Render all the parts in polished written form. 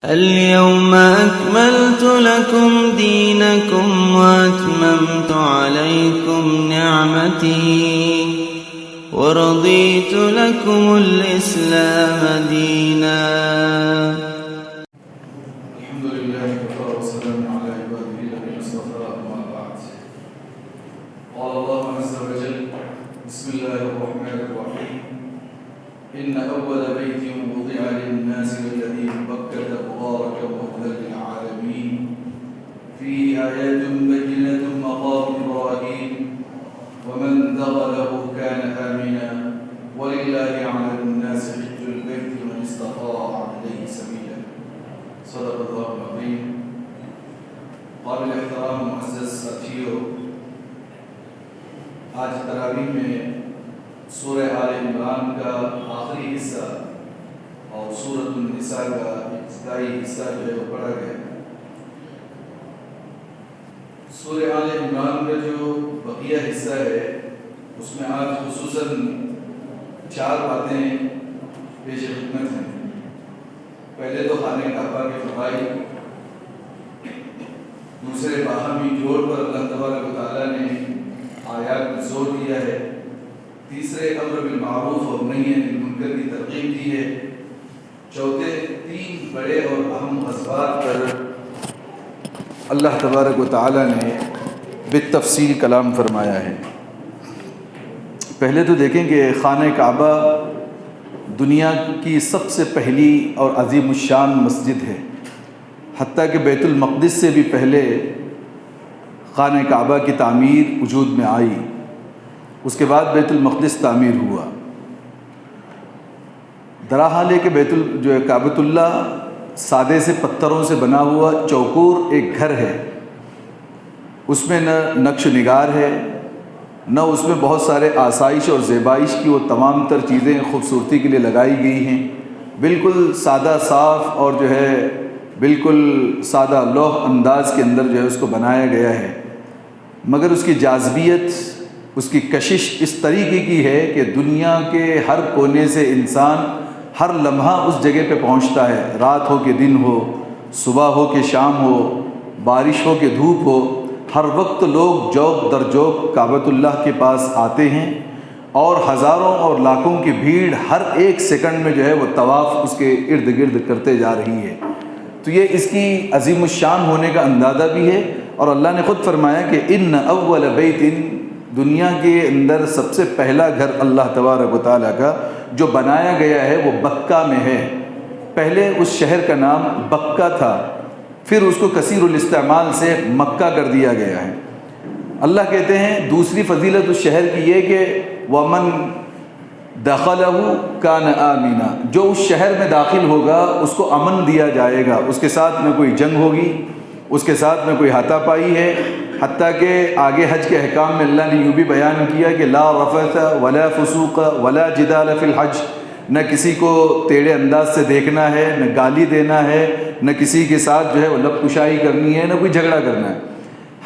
اليوم أكملت لكم دينكم وأتممت عليكم نعمتي ورضيت لكم الإسلام دينا. الحمد لله وكفى والسلام على عباده الذين اصطفى أما بعد. قال الله عز وجل: بسم الله الرحمن الرحيم. إن أول بيت وضع للناس الذي ببكة مباركا وهدى للعالمين فيه آيات بينات مقام إبراهيم ومن دخله كان آمنا ولله على الناس حج البيت من استطاع إليه سبيلا. صدق الله العظيم. قابل احترام معزز ساتھیو، آج تراویح میں سورہ آل عمران کا آخری حصہ اور سورۃ النساء کا ابتدائی حصہ جو ہے وہ پڑھا گیا. سورہ آل عمران کا جو بقیہ حصہ ہے اس میں آج خصوصاً 4 باتیں پیش خدمت ہیں. پہلے تو خانہ کعبہ کے فضائل، دوسرے باہمی جوڑ پر اللہ تبارک و تعالیٰ نے آیات میں زور دیا ہے، تیسرے امر بالمعروف اور نہی عن المنکر کی ترغیب دی ہے، چوتھے 3 بڑے اور اہم غزوات پر اللہ تبارک و تعالیٰ نے بالتفصیل کلام فرمایا ہے. پہلے تو دیکھیں کہ خانہ کعبہ دنیا کی سب سے پہلی اور عظیم الشان مسجد ہے. حتیٰ کہ بیت المقدس سے بھی پہلے خانہ کعبہ کی تعمیر وجود میں آئی، اس کے بعد بیت المقدس تعمیر ہوا. دراحال ہے کہ جو کعبۃ اللہ سادے سے پتھروں سے بنا ہوا چوکور ایک گھر ہے. اس میں نہ نقش و نگار ہے، نہ اس میں بہت سارے آسائش اور زیبائش کی وہ تمام تر چیزیں خوبصورتی کے لیے لگائی گئی ہیں. بالکل سادہ صاف اور جو ہے بالکل سادہ لوح انداز کے اندر جو ہے اس کو بنایا گیا ہے. مگر اس کی جاذبیت، اس کی کشش اس طریقے کی ہے کہ دنیا کے ہر کونے سے انسان ہر لمحہ اس جگہ پہ پہنچتا ہے. رات ہو کہ دن ہو، صبح ہو کہ شام ہو، بارش ہو کہ دھوپ ہو، ہر وقت لوگ جوق در جوق کعبۃ اللہ کے پاس آتے ہیں اور ہزاروں اور لاکھوں کی بھیڑ ہر ایک سیکنڈ میں جو ہے وہ طواف اس کے ارد گرد کرتے جا رہی ہے. تو یہ اس کی عظیم الشان ہونے کا اندازہ بھی ہے. اور اللہ نے خود فرمایا کہ ان اول بیت، دنیا کے اندر سب سے پہلا گھر اللہ تبارک و تعالیٰ کا جو بنایا گیا ہے وہ بکہ میں ہے. پہلے اس شہر کا نام بکہ تھا، پھر اس کو کثیر الاستعمال سے مکہ کر دیا گیا ہے. اللہ کہتے ہیں دوسری فضیلت اس شہر کی یہ کہ وَمَن دَخَلَهُ كَانَ آمِنًا، جو اس شہر میں داخل ہوگا اس کو امن دیا جائے گا. اس کے ساتھ نہ کوئی جنگ ہوگی، اس کے ساتھ نہ کوئی ہاتھا پائی ہے. حتیٰ کہ آگے حج کے احکام میں اللہ نے یوں بھی بیان کیا کہ لا رفث ولا فسوق ولا جدال فی الحج، نہ کسی کو ٹیڑھے انداز سے دیکھنا ہے، نہ گالی دینا ہے، نہ کسی کے ساتھ جو ہے وہ لب کشائی کرنی ہے، نہ کوئی جھگڑا کرنا ہے.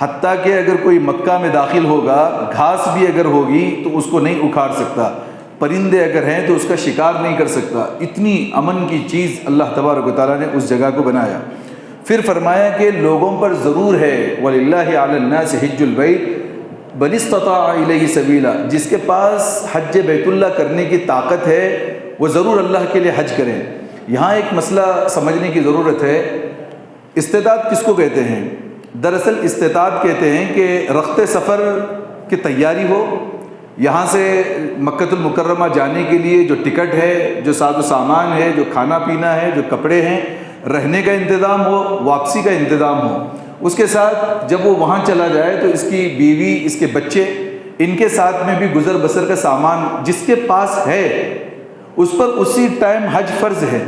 حتیٰ کہ اگر کوئی مکہ میں داخل ہوگا، گھاس بھی اگر ہوگی تو اس کو نہیں اکھاڑ سکتا، پرندے اگر ہیں تو اس کا شکار نہیں کر سکتا. اتنی امن کی چیز اللہ تبارک و تعالیٰ نے اس جگہ کو بنایا. پھر فرمایا کہ لوگوں پر ضرور ہے وَلِلَّهِ عَلَى النَّاسِ حِجُّ الْبَيْتِ مَنِ اسْتَطَاعَ إِلَيْهِ سَبِيلًا، جس کے پاس حج بیت اللہ کرنے کی طاقت ہے وہ ضرور اللہ کے لیے حج کریں. یہاں ایک مسئلہ سمجھنے کی ضرورت ہے. استطاعت کس کو کہتے ہیں؟ دراصل استطاعت کہتے ہیں کہ رخت سفر کی تیاری ہو، یہاں سے مکہ المکرمہ جانے کے لیے جو ٹکٹ ہے، جو ساز و سامان ہے، جو کھانا پینا ہے، جو کپڑے ہیں، رہنے کا انتظام ہو، واپسی کا انتظام ہو. اس کے ساتھ جب وہ وہاں چلا جائے تو اس کی بیوی، اس کے بچے، ان کے ساتھ میں بھی گزر بسر کا سامان جس کے پاس ہے اس پر اسی ٹائم حج فرض ہے.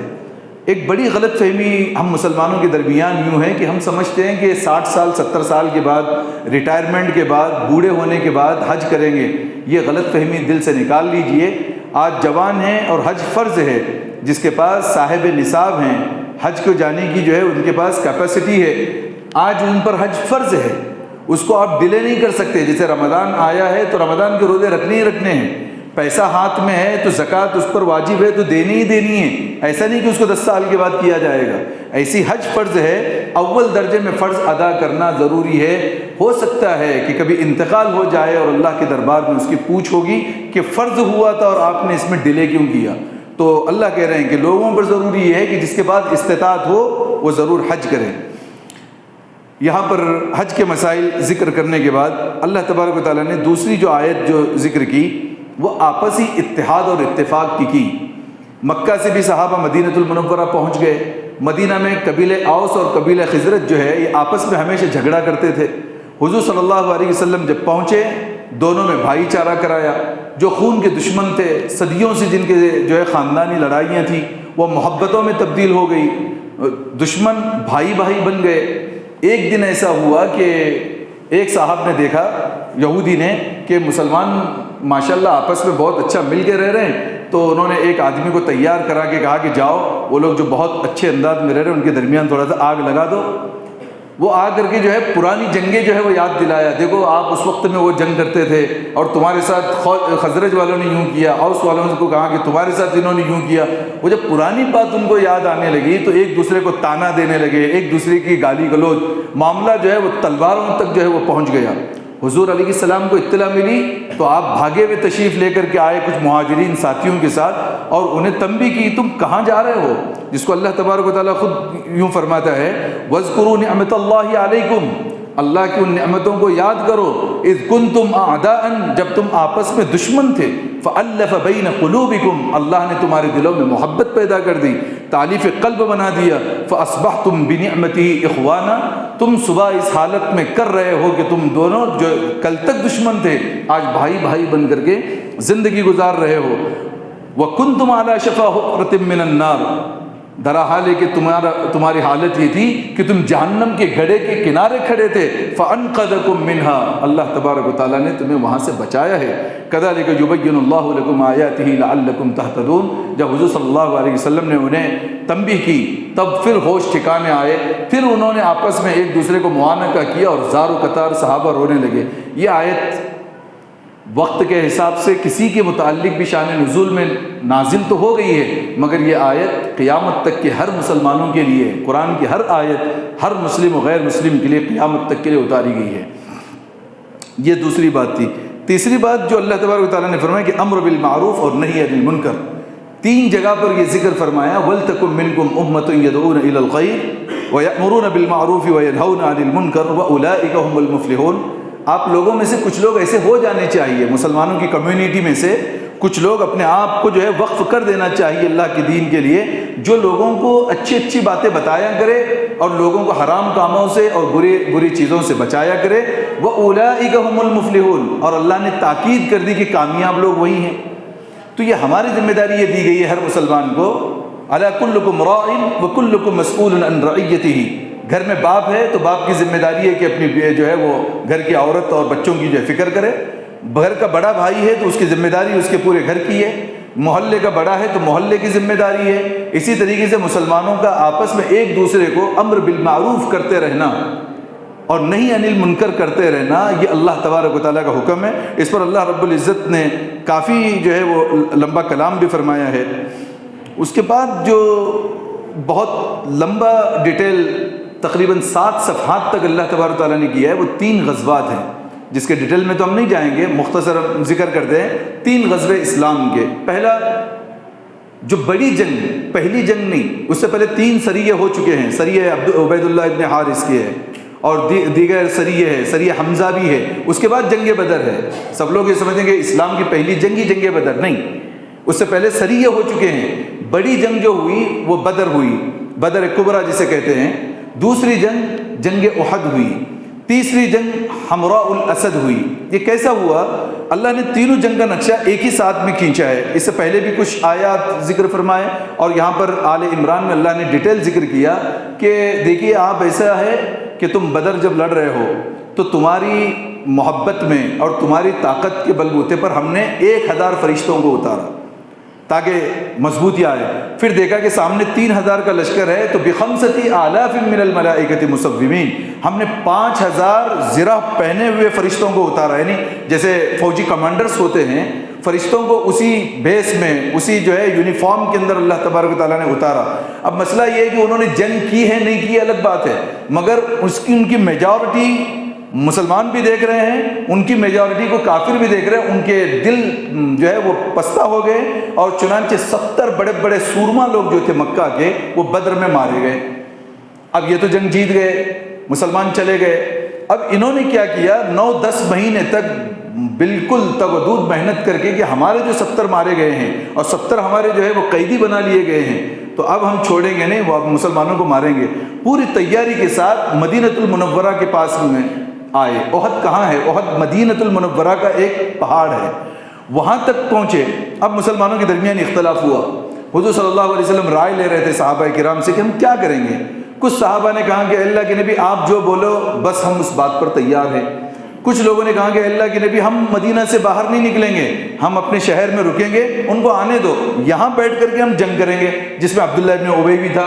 ایک بڑی غلط فہمی ہم مسلمانوں کے درمیان یوں ہے کہ ہم سمجھتے ہیں کہ 60 سال 70 سال کے بعد، ریٹائرمنٹ کے بعد، بوڑھے ہونے کے بعد حج کریں گے. یہ غلط فہمی دل سے نکال لیجئے. آج جوان ہیں اور حج فرض ہے. جس کے پاس صاحب نصاب ہیں، حج کو جانے کی جو ہے ان کے پاس کیپیسٹی ہے، آج ان پر حج فرض ہے. اس کو آپ ڈیلے نہیں کر سکتے. جیسے رمضان آیا ہے تو رمضان کے روزے رکھنے ہی رکھنے ہیں. پیسہ ہاتھ میں ہے تو زکوٰۃ اس پر واجب ہے تو دینی ہی دینی ہے، ایسا نہیں کہ اس کو 10 سال کے بعد کیا جائے گا۔ ایسی حج فرض ہے، اول درجے میں فرض ادا کرنا ضروری ہے۔ ہو سکتا ہے کہ کبھی انتقال ہو جائے اور اللہ کے دربار میں اس کی پوچھ ہوگی کہ فرض ہوا تھا اور آپ نے اس میں ڈیلے کیوں کیا، تو اللہ کہہ رہے ہیں کہ لوگوں پر ضروری ہے کہ جس کے بعد استطاعت ہو وہ ضرور حج کریں۔ یہاں پر حج کے مسائل ذکر کرنے کے بعد اللہ تبارک و تعالیٰ نے دوسری جو آیت جو ذکر کی وہ آپسی اتحاد اور اتفاق کی مکہ سے بھی صحابہ مدینۃ المنورہ پہنچ گئے۔ مدینہ میں قبیلہ اوس اور قبیلہ خزرج جو ہے یہ آپس میں ہمیشہ جھگڑا کرتے تھے۔ حضور صلی اللہ علیہ وسلم جب پہنچے دونوں میں بھائی چارہ کرایا، جو خون کے دشمن تھے، صدیوں سے جن کے جو ہے خاندانی لڑائیاں تھیں، وہ محبتوں میں تبدیل ہو گئی، دشمن بھائی بھائی بن گئے۔ ایک دن ایسا ہوا کہ ایک صاحب نے دیکھا یہودی نے کہ مسلمان ماشاءاللہ آپس میں بہت اچھا مل کے رہ رہے ہیں، تو انہوں نے ایک آدمی کو تیار کرا کے کہا کہ جاؤ وہ لوگ جو بہت اچھے انداز میں رہ رہے ہیں ان کے درمیان تھوڑا سا آگ لگا دو۔ وہ آ کر کے جو ہے پرانی جنگیں جو ہے وہ یاد دلایا، دیکھو آپ اس وقت میں وہ جنگ کرتے تھے اور تمہارے ساتھ خزرج والوں نے یوں کیا، اوس والوں کو کہا کہ تمہارے ساتھ انہوں نے یوں کیا۔ وہ جب پرانی بات ان کو یاد آنے لگی تو ایک دوسرے کو تانا دینے لگے، ایک دوسرے کی گالی گلوچ، معاملہ جو ہے وہ تلواروں تک جو ہے وہ پہنچ گیا۔ حضور علیہ السلام کو اطلاع ملی تو آپ بھاگے ہوئے تشریف لے کر کے آئے کچھ مہاجرین ساتھیوں کے ساتھ اور انہیں تنبیہ کی تم کہاں جا رہے ہو، جس کو اللہ تبارک و تعالیٰ خود یوں فرماتا ہے وَاذْكُرُوا نِعْمَتَ اللَّهِ عَلَيْكُمْ، اللہ کی ان نعمتوں کو یاد کرو، اذ کنتم اعداء، جب تم آپس میں دشمن تھے، فَأَلَّفَ بَيْنَ قُلُوبِكُمْ، اللہ نے تمہارے دلوں میں محبت پیدا کر دی، تالیف قلب بنا دیا، فَأَصْبَحْتُمْ بِنِعْمَتِهِ إِخْوَانًا، تم صبح اس حالت میں کر رہے ہو کہ تم دونوں جو کل تک دشمن تھے آج بھائی بھائی بن کر کے زندگی گزار رہے ہو۔ وَكُنْتُمْ عَلَى شَفَا حُفْرَةٍ مِّنَ النَّارِ، درا حال ہے کہ تمہاری حالت یہ تھی کہ تم جہنم کے گڑھے کے کنارے کھڑے تھے، فَأَنْقَذَكُم مِّنْهَا، اللہ تبارک و تعالیٰ نے تمہیں وہاں سے بچایا ہے۔ كَذَلِكَ يُبَيِّنُ اللَّهُ لَكُمْ آيَاتِهِ لَعَلَّكُمْ تَهْتَدُونَ، جب حضور صلی اللہ علیہ وسلم نے انہیں تنبیہ کی تب پھر ہوش ٹھکانے آئے، پھر انہوں نے آپس میں ایک دوسرے کو معانقہ کیا اور زار و قطار صحابہ رونے لگے۔ یہ آیت وقت کے حساب سے کسی کے متعلق بھی شان نزول میں نازل تو ہو گئی ہے، مگر یہ آیت قیامت تک کے ہر مسلمانوں کے لیے، قرآن کی ہر آیت ہر مسلم و غیر مسلم کے لیے قیامت تک کے لیے اتاری گئی ہے۔ یہ دوسری بات تھی۔ تیسری بات جو اللہ تبارک و تعالیٰ نے فرمایا کہ امر بالمعروف اور نہی عن المنکر، 3 جگہ پر یہ ذکر فرمایا وَلْتَكُن مِّنكُمْ أُمَّةٌ يَدْعُونَ إِلَى الْخَيْرِ وَيَأْمُرُونَ بِالْمَعْرُوفِ وَيَنْهَوْنَ عَنِ الْمُنكَرِ وَأُولَٰئِكَ هُمُ الْمُفْلِحُونَ، آپ لوگوں میں سے کچھ لوگ ایسے ہو جانے چاہیے، مسلمانوں کی کمیونٹی میں سے کچھ لوگ اپنے آپ کو جو ہے وقف کر دینا چاہیے اللہ کے دین کے لیے، جو لوگوں کو اچھی اچھی باتیں بتایا کرے اور لوگوں کو حرام کاموں سے اور بری چیزوں سے بچایا کرے۔ وَأُولَٰئِكَ هُمُ الْمُفْلِحُونَ، اور اللہ نے تاکید کر دی کہ کامیاب لوگ وہی ہیں۔ تو یہ ہماری ذمہ داری یہ دی گئی ہے ہر مسلمان کو، عَلَىٰ كُلُّكُمْ رَاعٍ وَكُلُّكُمْ مَسْئُولٌ عَنْ رَعِيَّتِهِ، گھر میں باپ ہے تو باپ کی ذمہ داری ہے کہ اپنی جو ہے وہ گھر کی عورت اور بچوں کی جو ہے فکر کرے، گھر کا بڑا بھائی ہے تو اس کی ذمہ داری اس کے پورے گھر کی ہے، محلے کا بڑا ہے تو محلے کی ذمہ داری ہے۔ اسی طریقے سے مسلمانوں کا آپس میں ایک دوسرے کو امر بالمعروف کرتے رہنا اور نہی عن المنکر کرتے رہنا، یہ اللہ تبارک و تعالیٰ کا حکم ہے۔ اس پر اللہ رب العزت نے کافی جو ہے وہ لمبا کلام بھی فرمایا ہے۔ اس کے بعد جو بہت لمبا ڈیٹیل تقریباً 7 صفحات تک اللہ تبارک و تعالیٰ نے کیا ہے، وہ 3 غزوات ہیں جس کے ڈیٹیل میں تو ہم نہیں جائیں گے، مختصر ذکر کرتے ہیں 3 غزوے اسلام کے۔ پہلا جو بڑی جنگ، پہلی جنگ نہیں، اس سے پہلے 3 سریے ہو چکے ہیں، سریہ عبید اللہ ابن حارث کی ہے اور دیگر سریہ ہے، سریہ حمزہ بھی ہے، اس کے بعد جنگ بدر ہے۔ سب لوگ یہ سمجھیں گے اسلام کی پہلی جنگ ہی جنگ بدر، نہیں، اس سے پہلے سریہ ہو چکے ہیں۔ بڑی جنگ جو ہوئی وہ بدر ہوئی، بدر کبریٰ جسے کہتے ہیں۔ دوسری جنگ احد ہوئی، تیسری جنگ حمراء الاسد ہوئی۔ یہ کیسا ہوا؟ اللہ نے تینوں جنگ کا نقشہ ایک ہی ساتھ میں کھینچا ہے۔ اس سے پہلے بھی کچھ آیات ذکر فرمائے اور یہاں پر آل عمران میں اللہ نے ڈیٹیل ذکر کیا کہ دیکھیے آپ ایسا ہے کہ تم بدر جب لڑ رہے ہو تو تمہاری محبت میں اور تمہاری طاقت کے بلبوتے پر ہم نے 1000 فرشتوں کو اتارا تاکہ مضبوطی آئے۔ پھر دیکھا کہ سامنے 3000 کا لشکر ہے تو بِخَمْسَةِ آلَافٍ مِّنَ الْمَلَائِكَةِ مُصَوِّمِينَ، ہم نے 5000 زرہ پہنے ہوئے فرشتوں کو اتارا، یعنی جیسے فوجی کمانڈرز ہوتے ہیں، فرشتوں کو اسی بیس میں، اسی جو ہے یونیفارم کے اندر اللہ تبارک و تعالیٰ نے اتارا۔ اب مسئلہ یہ ہے کہ انہوں نے جنگ کی ہے نہیں کی الگ بات ہے، مگر ان کی میجورٹی مسلمان بھی دیکھ رہے ہیں، ان کی میجورٹی کو کافر بھی دیکھ رہے ہیں، ان کے دل جو ہے وہ پستہ ہو گئے، اور چنانچہ 70 بڑے بڑے سورما لوگ جو تھے مکہ کے وہ بدر میں مارے گئے۔ اب یہ تو جنگ جیت گئے، مسلمان چلے گئے۔ اب انہوں نے کیا کیا، 9-10 مہینے تک بالکل تگ و دود محنت کر کے کہ ہمارے جو 70 مارے گئے ہیں اور 70 ہمارے جو ہے وہ قیدی بنا لیے گئے ہیں، تو اب ہم چھوڑیں گے نہیں، وہ اب مسلمانوں کو ماریں گے۔ پوری تیاری کے ساتھ مدینۃ المنورہ کے پاس میں آئے۔ احد کہاں ہے؟ احد مدینۃ المنورہ کا ایک پہاڑ ہے، وہاں تک پہنچے۔ اب مسلمانوں کے درمیان اختلاف ہوا، حضور صلی اللہ علیہ وسلم رائے لے رہے تھے صحابہ کرام سے کہ ہم کیا کریں گے۔ کچھ صحابہ نے کہا کہ اللہ کے نبی آپ جو بولو بس ہم اس بات پر تیار ہیں۔ کچھ لوگوں نے کہا کہ اللہ کے نبی ہم مدینہ سے باہر نہیں نکلیں گے، ہم اپنے شہر میں رکیں گے، ان کو آنے دو، یہاں بیٹھ کر کے ہم جنگ کریں گے، جس میں عبداللہ ابن ابی بھی تھا۔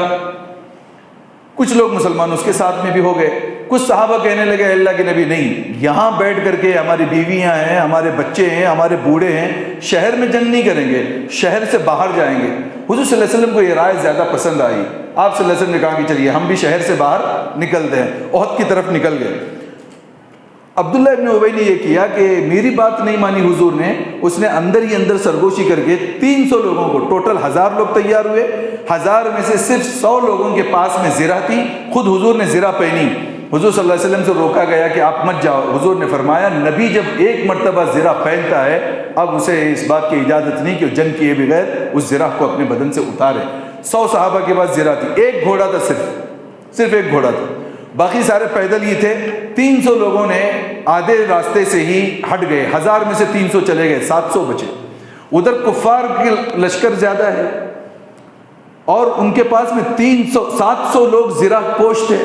کچھ لوگ مسلمان اس کے ساتھ میں بھی ہو گئے۔ کچھ صحابہ کہنے لگے اللہ کے نبی نہیں، یہاں بیٹھ کر کے ہماری بیویاں ہیں، ہمارے بچے ہیں، ہمارے بوڑھے ہیں، شہر میں جنگ نہیں کریں گے، شہر سے باہر جائیں گے۔ حضور صلی اللہ علیہ وسلم کو یہ رائے زیادہ پسند آئی۔ آپ صلی اللہ علیہ وسلم نے کہا کہ چلیے ہم بھی شہر سے باہر نکلتے ہیں، احد کی طرف نکل گئے۔ عبداللہ ابن ابی نے یہ کیا کہ میری بات نہیں مانی حضور نے، اس نے اندر ہی اندر سرگوشی کر کے 300 لوگوں کو، ٹوٹل 1000 لوگ تیار ہوئے، 1000 میں سے صرف 100 لوگوں کے پاس میں زرہ تھی، خود حضور نے زرہ پہنی۔ حضور صلی اللہ علیہ وسلم سے روکا گیا کہ آپ مت جاؤ، حضور نے فرمایا نبی جب ایک مرتبہ زرہ پہنتا ہے اب اسے اس بات کی اجازت نہیں کہ وہ جنگ کیے بغیر اس زرہ کو اپنے بدن سے اتارے۔ 100 صحابہ کے پاس زرہ تھی، ایک گھوڑا تھا، صرف ایک گھوڑا تھا، باقی سارے پیدل ہی تھے۔ 300 لوگوں نے آدھے راستے سے ہی ہٹ گئے، 1000 میں سے 300 چلے گئے، 700 بچے۔ ادھر کفار کے لشکر زیادہ ہے اور ان کے پاس میں 700 لوگ زرہ پوش تھے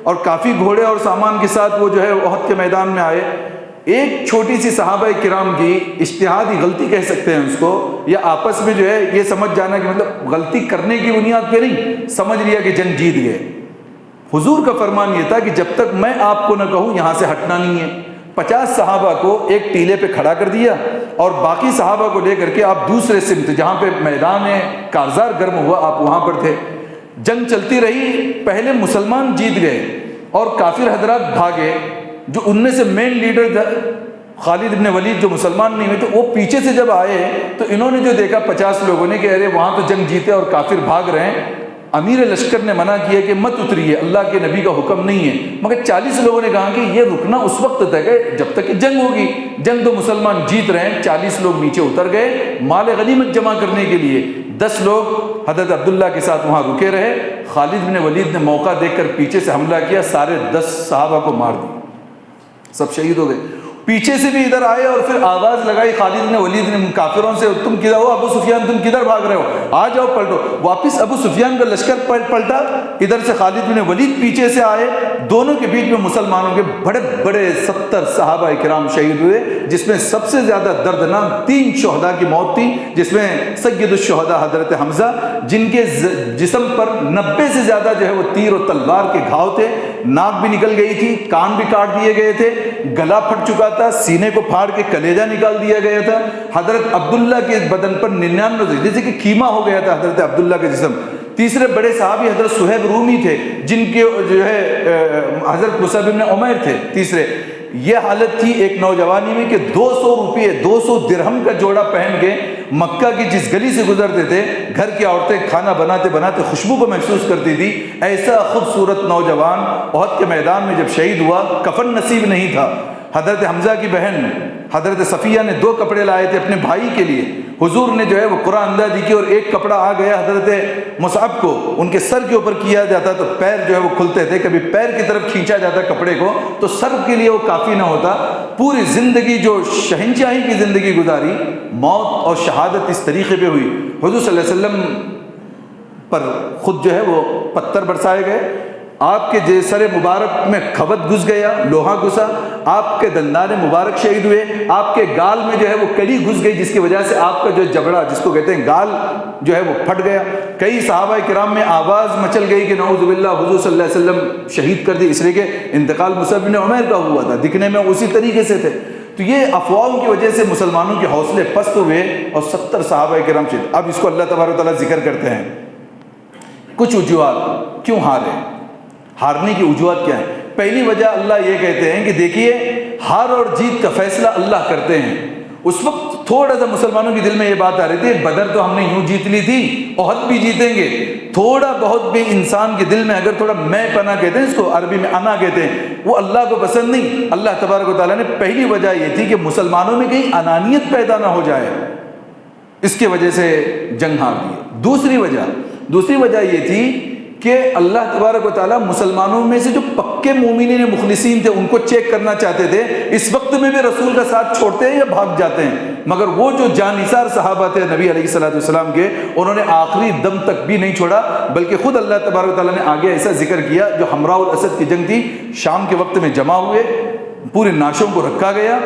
اور کافی گھوڑے اور سامان کے ساتھ وہ جو ہے احد کے میدان میں آئے۔ ایک چھوٹی سی صحابہ کرام کی اجتہادی غلطی کہہ سکتے ہیں اس کو، یا آپس میں جو ہے یہ سمجھ جانا کہ مطلب غلطی کرنے کی بنیاد پہ نہیں، سمجھ لیا کہ جنگ جیت گئے۔ حضور کا فرمان یہ تھا کہ جب تک میں آپ کو نہ کہوں یہاں سے ہٹنا نہیں ہے۔ 50 صحابہ کو ایک ٹیلے پہ کھڑا کر دیا اور باقی صحابہ کو لے کر کے آپ دوسرے سمت جہاں پہ میدان کارزار گرم ہوا آپ وہاں پر تھے۔ جنگ چلتی رہی، پہلے مسلمان جیت گئے اور کافر حضرات بھاگے۔ جو ان میں سے مین لیڈر تھا خالد بن ولید، جو مسلمان نہیں ہوئے تھے، وہ پیچھے سے جب آئے تو انہوں نے جو دیکھا 50 لوگوں نے کہ ارے وہاں تو جنگ جیتے اور کافر بھاگ رہے ہیں، امیر لشکر نے منع کیا کہ مت اتریے، اللہ کے نبی کا حکم نہیں ہے۔ مگر 40 لوگوں نے کہا کہ یہ رکنا اس وقت تک ہے جب تک کہ جنگ ہوگی، جنگ تو مسلمان جیت رہے ہیں۔ 40 لوگ نیچے اتر گئے مال غنیمت جمع کرنے کے لیے، 10 لوگ حضرت عبداللہ کے ساتھ وہاں رکے رہے۔ خالد بن ولید نے موقع دیکھ کر پیچھے سے حملہ کیا، سارے 10 صحابہ کو مار دیا، سب شہید ہو گئے۔ پیچھے سے بھی ادھر آئے اور پھر آواز لگائی خالد بن ولید نے کافروں سے، تم کدھر ہو ابو سفیان، تم کدھر بھاگ رہے ہو، آ جاؤ پلٹو۔ واپس ابو سفیان کا لشکر پلٹا، ادھر سے خالد بن ولید پیچھے سے آئے، دونوں کے بیچ میں مسلمانوں کے بڑے بڑے 70 صحابہ کرام شہید ہوئے، جس میں سب سے زیادہ دردناک 3 شہداء کی موت تھی، جس میں سید الشہداء حضرت حمزہ، جن کے جسم پر 90 سے زیادہ جو ہے وہ تیر و تلوار کے گھاؤ تھے، ناک بھی نکل گئی تھی، کان بھی کاٹ دیے گئے تھے، گلا پھٹ چکا تھا، سینے کو پھاڑ کے کلیجہ نکال دیا گیا تھا۔ حضرت عبداللہ کے بدن پر 99 جیسے کہ کیما ہو گیا تھا حضرت عبداللہ کا جسم۔ تیسرے بڑے صحابی حضرت صہیب رومی تھے، جن کے جو ہے حضرت مصعب بن عمیر تھے تیسرے۔ یہ حالت تھی ایک نوجوانی میں کہ 200 روپے 200 درہم کا جوڑا پہن کے مکہ کی جس گلی سے گزرتے تھے، گھر کی عورتیں کھانا بناتے بناتے خوشبو کو محسوس کرتی تھی۔ ایسا خوبصورت نوجوان احد کے میدان میں جب شہید ہوا، کفن نصیب نہیں تھا۔ حضرت حمزہ کی بہن حضرت صفیہ نے 2 کپڑے لائے تھے اپنے بھائی کے لیے، حضور نے جو ہے وہ قرآن اندازی کی اور ایک کپڑا آ گیا حضرت مصعب کو، ان کے سر کے اوپر کیا جاتا تو پیر جو ہے وہ کھلتے تھے، کبھی پیر کی طرف کھینچا جاتا کپڑے کو تو سر کے لیے وہ کافی نہ ہوتا۔ پوری زندگی جو شہنشاہی کی زندگی گزاری، موت اور شہادت اس طریقے پہ ہوئی۔ حضور صلی اللہ علیہ وسلم پر خود جو ہے وہ پتھر برسائے گئے، آپ کے سر مبارک میں کھوت گھس گیا، لوہا گھسا، آپ کے دندان مبارک شہید ہوئے، آپ کے گال میں جو ہے وہ کڑی گھس گئی، جس کی وجہ سے آپ کا جو جبڑا جس کو کہتے ہیں گال جو ہے وہ پھٹ گیا۔ کئی صحابہ کرام میں آواز مچل گئی کہ نعوذ باللہ، حضور صلی اللہ علیہ وسلم شہید کر دی، اس لیے کہ انتقال مصعب بن عمیر کا ہوا تھا، دکھنے میں اسی طریقے سے تھے۔ تو یہ افواہوں کی وجہ سے مسلمانوں کے حوصلے پست ہوئے اور 70 صحابہ کرام شہید۔ اب اس کو اللہ تبارک و تعالیٰ ذکر کرتے ہیں کچھ وجوہات کیوں ہارے، ہارنے کی وجوہات کیا ہیں۔ پہلی وجہ اللہ یہ کہتے ہیں کہ دیکھیے ہار اور جیت کا فیصلہ اللہ کرتے ہیں۔ اس وقت تھوڑا سا مسلمانوں کے دل میں یہ بات آ رہی تھی بدر تو ہم نے یوں جیت لی تھی، احد بھی جیتیں گے، تھوڑا بہت بھی انسان کے دل میں اگر تھوڑا میں پنا کہتے ہیں، اس کو عربی میں انا کہتے ہیں، وہ اللہ کو پسند نہیں۔ اللہ تبارک و تعالیٰ نے پہلی وجہ یہ تھی کہ مسلمانوں میں کہیں انانیت پیدا نہ ہو جائے، اس کی وجہ سے جنگ ہار دی۔ دوسری وجہ یہ تھی کہ اللہ تبارک و تعالیٰ مسلمانوں میں سے جو پکے مومنین مخلصین تھے ان کو چیک کرنا چاہتے تھے، اس وقت میں بھی رسول کا ساتھ چھوڑتے ہیں یا بھاگ جاتے ہیں، مگر وہ جو جانثار صحابہ تھے نبی علیہ الصلوۃ والسلام کے، انہوں نے آخری دم تک بھی نہیں چھوڑا، بلکہ خود اللہ تبارک و تعالیٰ نے آگے ایسا ذکر کیا، جو حمراء الاسد کی جنگ تھی، شام کے وقت میں جمع ہوئے، پورے نعشوں کو رکھا گیا۔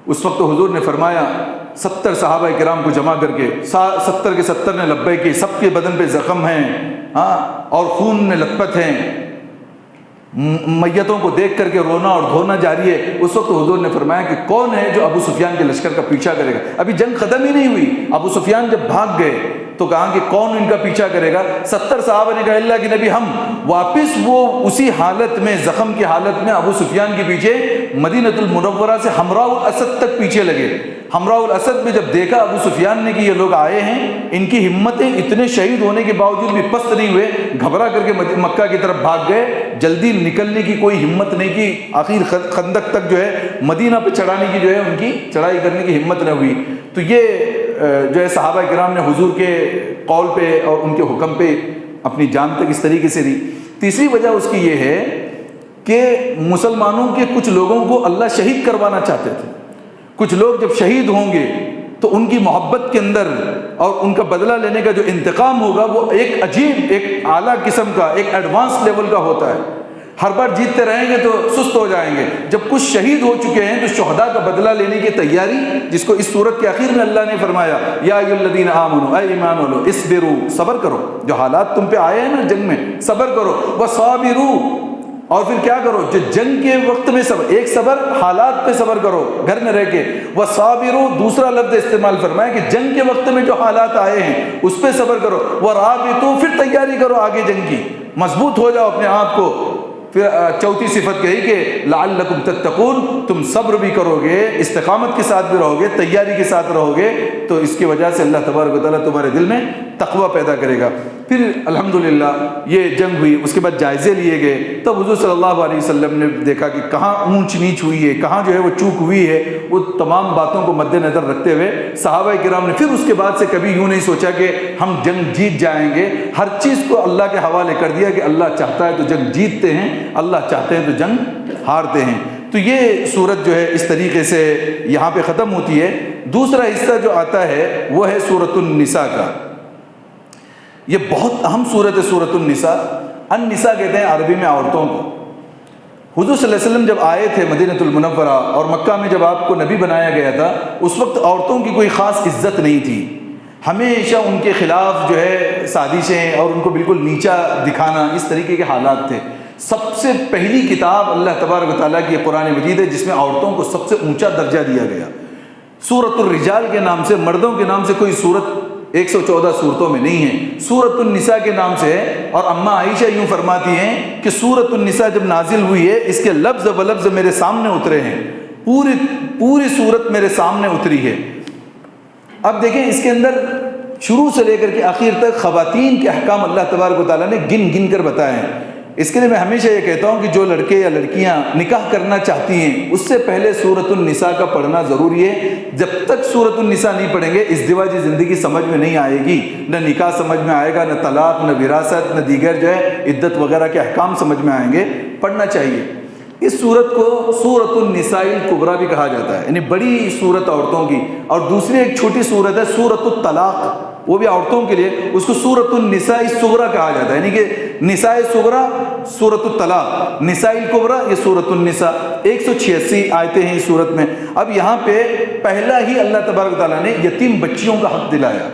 اس وقت حضور نے فرمایا 70 صحابہ کرام کو جمع کر کے، 70 کے 70 نے لبیک کی، سب کے بدن پہ زخم ہیں اور خون میں لت پت ہیں، میتوں کو دیکھ کر کے رونا اور دھونا جاری ہے۔ اس وقت حضور نے فرمایا کہ کون ہے جو ابو سفیان کے لشکر کا پیچھا کرے گا؟ ابھی جنگ ختم ہی نہیں ہوئی، ابو سفیان جب بھاگ گئے تو کہا کہ کون ان کا پیچھا کرے گا؟ 70 صحابہ نے کہا اللہ کے نبی ہم۔ واپس وہ اسی حالت میں، زخم کی حالت میں، ابو سفیان کے پیچھے مدینۃ المنورہ سے حمراء الاسد تک پیچھے لگے۔ حمراء الاسد میں جب دیکھا ابو سفیان نے کہ یہ لوگ آئے ہیں، ان کی ہمتیں اتنے شہید ہونے کے باوجود بھی پست نہیں ہوئے، گھبرا کر کے مکہ کی طرف بھاگ گئے، جلدی نکلنے کی کوئی ہمت نہیں کی، آخر خندق تک جو ہے مدینہ پہ چڑھانے کی جو ہے ان کی چڑھائی کرنے کی ہمت نہ ہوئی۔ تو یہ جو ہے صحابہ کرام نے حضور کے قول پہ اور ان کے حکم پہ اپنی جان تک اس طریقے سے دی۔ تیسری وجہ اس کی یہ ہے کہ مسلمانوں کے کچھ لوگوں کو اللہ شہید کروانا چاہتے تھے۔ کچھ لوگ جب شہید ہوں گے تو ان کی محبت کے اندر اور ان کا بدلہ لینے کا جو انتقام ہوگا وہ ایک عجیب، ایک اعلیٰ قسم کا، ایک ایڈوانس لیول کا ہوتا ہے۔ ہر بار جیتتے رہیں گے تو سست ہو جائیں گے۔ جب کچھ شہید ہو چکے ہیں تو شہداء کا بدلہ لینے کی تیاری، جس کو اس صورت کے آخر میں اللہ نے فرمایا یا ایھا الذین آمنوا، اے ایمان والو، اصبروا، صبر کرو، جو حالات تم پہ آئے ہیں نا جنگ میں، صبر کرو، وصابروا، اور پھر کیا کرو؟ جو جنگ کے وقت میں صبر، ایک صبر حالات پہ صبر کرو گھر میں رہ کے، وصابروا دوسرا لفظ استعمال فرمایا کہ جنگ کے وقت میں جو حالات آئے ہیں اس پہ صبر کرو، ورابطوا پھر تیاری کرو آگے جنگ کی، مضبوط ہو جاؤ اپنے آپ کو۔ پھر چوتھی صفت کہی کہ لعلکم تتقون، تم صبر بھی کرو گے، استقامت کے ساتھ بھی رہو گے، تیاری کے ساتھ رہو گے، تو اس کی وجہ سے اللہ تبارک و تعالیٰ تمہارے دل میں تقوی پیدا کرے گا۔ پھر الحمدللہ یہ جنگ ہوئی، اس کے بعد جائزے لیے گئے، تب حضور صلی اللہ علیہ وسلم نے دیکھا کہ کہاں اونچ نیچ ہوئی ہے، کہاں جو ہے وہ چوک ہوئی ہے، وہ تمام باتوں کو مد نظر رکھتے ہوئے صحابہ کرام نے پھر اس کے بعد سے کبھی یوں نہیں سوچا کہ ہم جنگ جیت جائیں گے، ہر چیز کو اللہ کے حوالے کر دیا کہ اللہ چاہتا ہے تو جنگ جیتتے ہیں، اللہ چاہتے ہیں تو جنگ ہارتے ہیں۔ تو یہ صورت جو ہے اس طریقے سے یہاں پہ ختم ہوتی ہے۔ دوسرا حصہ جو آتا ہے وہ ہے سورۃ النساء کا۔ یہ بہت اہم صورت ہے سورۃ النساء۔ النساء کہتے ہیں عربی میں عورتوں کو۔ حضور صلی اللہ علیہ وسلم جب آئے تھے مدینۃ المنورہ اور مکہ میں جب آپ کو نبی بنایا گیا تھا، اس وقت عورتوں کی کوئی خاص عزت نہیں تھی، ہمیشہ ان کے خلاف جو ہے سازشیں اور ان کو بالکل نیچا دکھانا، اس طریقے کے حالات تھے۔ سب سے پہلی کتاب اللہ تبارک و تعالیٰ کی قرآن مجید ہے جس میں عورتوں کو سب سے اونچا درجہ دیا گیا۔ سورۃ الرجال کے نام سے، مردوں کے نام سے کوئی سورت 114 صورتوں میں نہیں ہے، سورۃ النساء کے نام سے ہے۔ اور اماں عائشہ یوں فرماتی ہیں کہ سورۃ النساء جب نازل ہوئی ہے اس کے لفظ و لفظ میرے سامنے اترے ہیں، پوری صورت میرے سامنے اتری ہے۔ اب دیکھیں اس کے اندر شروع سے لے کر کے آخر تک خواتین کے احکام اللہ تبارک و تعالیٰ نے گن گن کر بتائے ہیں۔ اس کے لیے میں ہمیشہ یہ کہتا ہوں کہ جو لڑکے یا لڑکیاں نکاح کرنا چاہتی ہیں اس سے پہلے سورۃ النساء کا پڑھنا ضروری ہے۔ جب تک سورۃ النساء نہیں پڑھیں گے ازدواجی زندگی سمجھ میں نہیں آئے گی، نہ نکاح سمجھ میں آئے گا، نہ طلاق، نہ وراثت، نہ دیگر جو ہے عدت وغیرہ کے احکام سمجھ میں آئیں گے۔ پڑھنا چاہیے۔ اس سورت کو سورۃ النساء الکبریٰ بھی کہا جاتا ہے، یعنی بڑی سورت عورتوں کی، اور دوسری ایک چھوٹی سورت ہے سورۃ الطلاق، وہ بھی عورتوں کے لیے، اس کو سورۃ النساء الصغریٰ کہا جاتا ہے، یعنی کہ نساء صغریٰ سورۃ الطلاق، نساء الکبریٰ یہ سورۃ النساء۔ 186 آیتیں ہیں اس سورت میں۔ اب یہاں پہ پہلا ہی اللہ تبارک و تعالیٰ نے یتیم بچیوں کا حق دلایا۔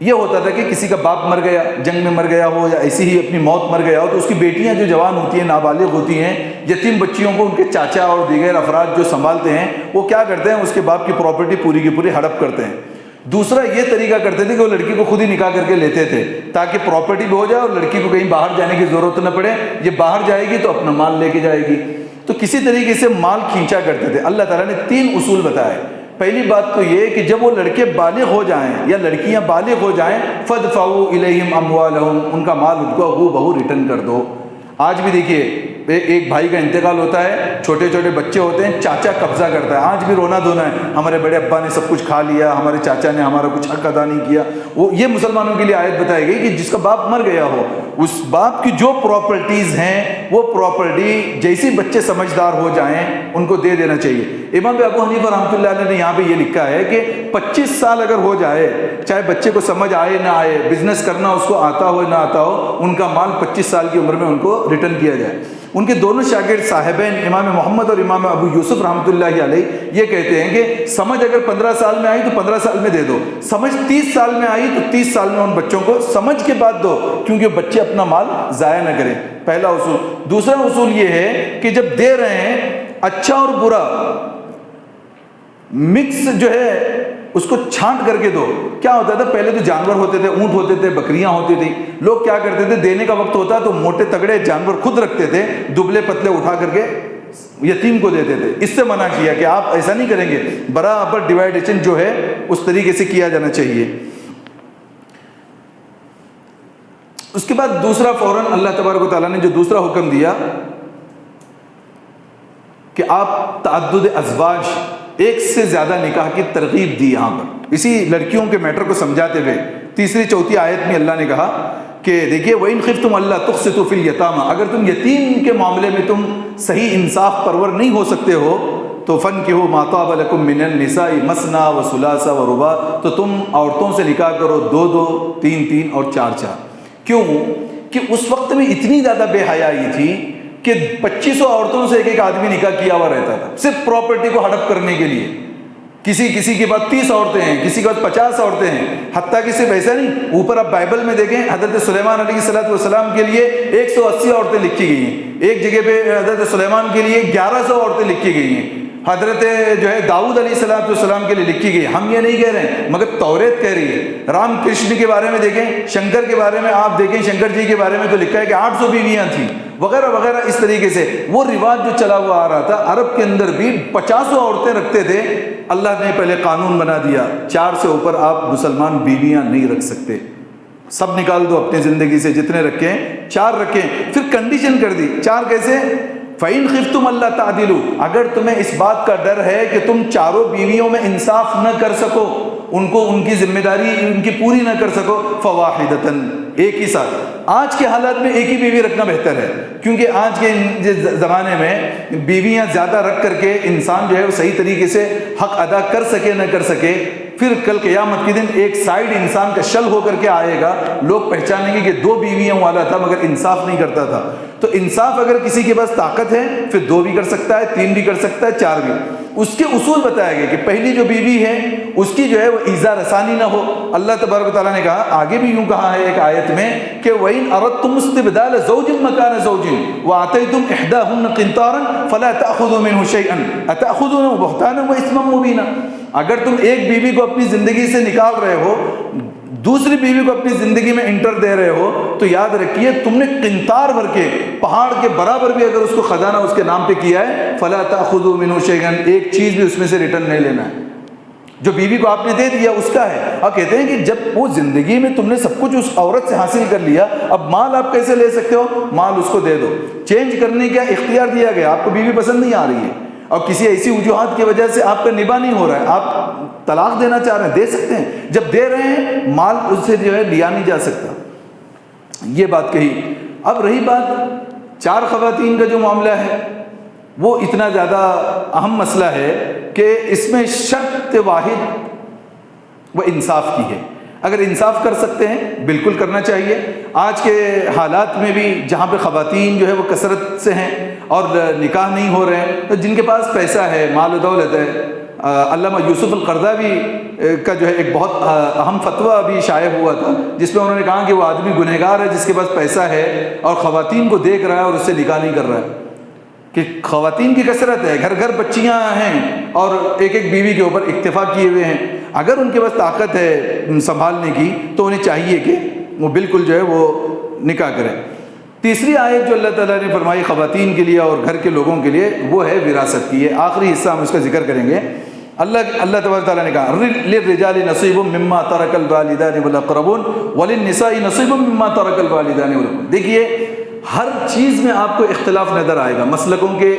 یہ ہوتا تھا کہ کسی کا باپ مر گیا، جنگ میں مر گیا ہو یا ایسی ہی اپنی موت مر گیا ہو، تو اس کی بیٹیاں جو جوان ہوتی ہیں، نابالغ ہوتی ہیں، یتیم بچیوں کو ان کے چاچا اور دیگر افراد جو سنبھالتے ہیں وہ کیا کرتے ہیں، اس کے باپ کی پراپرٹی پوری کی پوری ہڑپ کرتے ہیں۔ دوسرا یہ طریقہ کرتے تھے کہ وہ لڑکی کو خود ہی نکاح کر کے لیتے تھے تاکہ پراپرٹی بھی ہو جائے اور لڑکی کو کہیں باہر جانے کی ضرورت نہ پڑے، یہ باہر جائے گی تو اپنا مال لے کے جائے گی، تو کسی طریقے سے مال کھینچا کرتے تھے۔ اللہ تعالیٰ نے 3 اصول بتائے۔ پہلی بات تو یہ کہ جب وہ لڑکے بالغ ہو جائیں یا لڑکیاں بالغ ہو جائیں، فَادْفَعُوا إِلَيْهِمْ أَمْوَالَهُمْ، ان کا مال ان کو ہو بہو ریٹرن کر دو۔ آج بھی دیکھیے ایک بھائی کا انتقال ہوتا ہے، چھوٹے چھوٹے بچے ہوتے ہیں، چاچا قبضہ کرتا ہے، آج بھی رونا دھونا ہے، ہمارے بڑے ابا نے سب کچھ کھا لیا، ہمارے چاچا نے ہمارا کچھ حق ادا نہیں کیا۔ وہ یہ مسلمانوں کے لیے آیت بتائی گئی کہ جس کا باپ مر گیا ہو، اس باپ کی جو پراپرٹیز ہیں وہ پراپرٹی جیسی بچے سمجھدار ہو جائیں ان کو دے دینا چاہیے۔ امام ابو حنیفہ رحمۃ اللہ علیہ نے یہاں پہ یہ لکھا ہے کہ 25 سال اگر ہو جائے، چاہے بچے کو سمجھ آئے نہ آئے، بزنس کرنا اس کو آتا ہو نہ آتا ہو، ان کا مال 25 سال کی عمر میں ان کو ریٹرن کیا جائے۔ ان کے دونوں شاگرد صاحبین امام محمد اور امام ابو یوسف رحمۃ اللہ علیہ یہ کہتے ہیں کہ سمجھ اگر 15 سال میں آئی تو 15 سال میں دے دو، سمجھ 30 سال میں آئی تو 30 سال میں ان بچوں کو سمجھ کے بعد دو، کیونکہ بچے اپنا مال ضائع نہ کریں۔ پہلا اصول۔ دوسرا اصول یہ ہے کہ جب دے رہے ہیں اچھا اور برا مکس جو ہے اس کو چھانٹ کر کے دو۔ کیا ہوتا تھا پہلے تو جانور ہوتے تھے، اونٹ ہوتے تھے، بکریاں ہوتی تھیں، لوگ کیا کرتے تھے دینے کا وقت ہوتا تو موٹے تگڑے جانور خود رکھتے تھے، دبلے پتلے اٹھا کر کے یتیم کو دیتے تھے۔ اس سے منع کیا کہ آپ ایسا نہیں کریں گے، برابر ڈیوائڈیشن جو ہے اس طریقے سے کیا جانا چاہیے۔ اس کے بعد دوسرا فوراً اللہ تبارک و تعالیٰ نے جو دوسرا حکم دیا کہ آپ تعدد ازواج، ایک سے زیادہ نکاح کی ترغیب دی یہاں پر اسی لڑکیوں کے میٹر کو سمجھاتے ہوئے۔ تیسری چوتھی آیت میں اللہ نے کہا کہ دیکھیے وَإِنْ خِفْتُمْ أَلَّا تُقْسِطُوا فِي الْيَتَامَى، اگر تم یتیم کے معاملے میں تم صحیح انصاف پرور نہیں ہو سکتے ہو تو فَانْكِحُوا مَا طَابَ لَكُم مِّنَ النِّسَاءِ مَثْنَىٰ وَثُلَاثَ وَرُبَاعَ، تو تم عورتوں سے نکاح کرو 2 3 اور 4۔ کیوں کہ اس وقت میں اتنی زیادہ بے حیائی تھی کہ 2500 عورتوں سے ایک آدمی نکاح کیا ہوا رہتا تھا صرف پراپرٹی کو ہڑپ کرنے کے لیے۔ کسی کے پاس 30 عورتیں ہیں، کسی کے پاس 50 عورتیں ہیں، حتیٰ کہ صرف ایسا نہیں، اوپر آپ بائبل میں دیکھیں حضرت سلیمان علیہ السلام کے لیے 180 عورتیں لکھی گئی ہیں، ایک جگہ پہ حضرت سلیمان کے لیے 1100 عورتیں لکھی گئی ہیں، حضرت جو ہے داؤد علیہ السلام کے لیے لکھی گئی۔ ہم یہ نہیں کہہ رہے ہیں مگر توریت کہہ رہی ہے۔ رام کرشن کے بارے میں دیکھیں، شنکر کے بارے میں آپ دیکھیں، شنکر جی کے بارے میں تو لکھا ہے کہ 800 بیویاں تھیں وغیرہ وغیرہ۔ اس طریقے سے وہ رواج جو چلا ہوا آ رہا تھا، عرب کے اندر بھی 50 عورتیں رکھتے تھے۔ اللہ نے پہلے قانون بنا دیا 4 سے اوپر آپ مسلمان بیویاں نہیں رکھ سکتے، سب نکال دو اپنی زندگی سے، جتنے رکھیں 4 رکھیں۔ پھر کنڈیشن کر دی 4 کیسے؟ فَإِنْ خِفْتُمْ أَلَّا تَعْدِلُوا، اگر تمہیں اس بات کا ڈر ہے کہ تم چاروں بیویوں میں انصاف نہ کر سکو، ان کی ذمہ داری ان کی پوری نہ کر سکو، فَوَاحِدَةً، ایک ہی ساتھ۔ آج کے حالات میں ایک ہی بیوی رکھنا بہتر ہے، کیونکہ آج کے زمانے میں بیویاں زیادہ رکھ کر کے انسان جو ہے وہ صحیح طریقے سے حق ادا کر سکے نہ کر سکے، پھر کل قیامت کے دن ایک سائیڈ انسان کا شل ہو کر کے آئے گا، لوگ پہچانیں گے کہ 2 بیویاں والا تھا مگر انصاف نہیں کرتا تھا۔ تو انصاف اگر کسی کے پاس طاقت ہے پھر 2 بھی کر سکتا ہے، 3 بھی کر سکتا ہے، 4 بھی۔ اس کے اصول بتایا گیا کہ پہلی جو بیوی ہے اس کی جو ہے وہ ایذا رسانی نہ ہو۔ اللہ تبارک و تعالیٰ نے کہا، آگے بھی یوں کہا ہے ایک آیت میں کہ وَإِنْ أَرَدْتُمُ اسْتِبْدَالَ زَوْجٍ مَكَانَ زَوْجٍ وَآتَيْتُمْ إِحْدَاهُنَّ قِنطَارًا فَلَا تَأْخُذُوا مِنْهُ شَيْئًا أَتَأْخُذُونَهُ بُهْتَانًا وَإِثْمًا مُبِينًا۔ اگر تم ایک بیوی کو اپنی زندگی سے نکال رہے ہو، دوسری بیوی کو اپنی زندگی میں انٹر دے رہے ہو، تو یاد رکھیے تم نے قنطار بھر کے، پہاڑ کے برابر بھی اگر اس کو خزانہ اس کے نام پہ کیا ہے، فَلَا تَأْخُذُوا مِنْهُ شَيْئًا، ایک چیز بھی اس میں سے ریٹرن نہیں لینا ہے۔ جو بیوی کو آپ نے دے دیا اس کا ہے۔ اور کہتے ہیں کہ جب وہ زندگی میں تم نے سب کچھ اس عورت سے حاصل کر لیا، اب مال آپ کیسے لے سکتے ہو؟ مال اس کو دے دو، چینج کرنے کا اختیار دیا گیا۔ آپ کو بیوی پسند نہیں آ رہی ہے اور کسی ایسی وجوہات کی وجہ سے آپ کا نباہ نہیں ہو رہا ہے، آپ طلاق دینا چاہ رہے ہیں، دے سکتے ہیں۔ جب دے رہے ہیں مال اس سے جو ہے لیا نہیں جا سکتا، یہ بات کہی۔ اب رہی بات 4 خواتین کا جو معاملہ ہے، وہ اتنا زیادہ اہم مسئلہ ہے کہ اس میں شرط واحد وہ انصاف کی ہے۔ اگر انصاف کر سکتے ہیں بالکل کرنا چاہیے۔ آج کے حالات میں بھی جہاں پہ خواتین جو ہے وہ کثرت سے ہیں اور نکاح نہیں ہو رہے ہیں، تو جن کے پاس پیسہ ہے، مال و دولت ہے، علامہ یوسف القرضاوی کا جو ہے ایک بہت اہم فتویٰ ابھی شائع ہوا تھا، جس میں انہوں نے کہا کہ وہ آدمی گنہگار ہے جس کے پاس پیسہ ہے اور خواتین کو دیکھ رہا ہے اور اس سے نکاح نہیں کر رہا ہے، کہ خواتین کی کثرت ہے، گھر گھر بچیاں ہیں اور ایک ایک بیوی کے اوپر اکتفا کیے ہوئے ہیں، اگر ان کے پاس طاقت ہے سنبھالنے کی تو انہیں چاہیے کہ وہ بالکل جو ہے وہ نکاح کریں۔ تیسری آیت جو اللہ تعالیٰ نے فرمائی خواتین کے لیے اور گھر کے لوگوں کے لیے وہ ہے وراثت کی، یہ آخری حصہ ہم اس کا ذکر کریں گے۔ اللہ تبارک تعالیٰ نے کہا للرجال نصیب مما ترک الوالدان والاقربون وللنساء نصیب مما ترک الوالدان والاقربون۔ دیکھیے ہر چیز میں آپ کو اختلاف نظر آئے گا، مسلکوں کے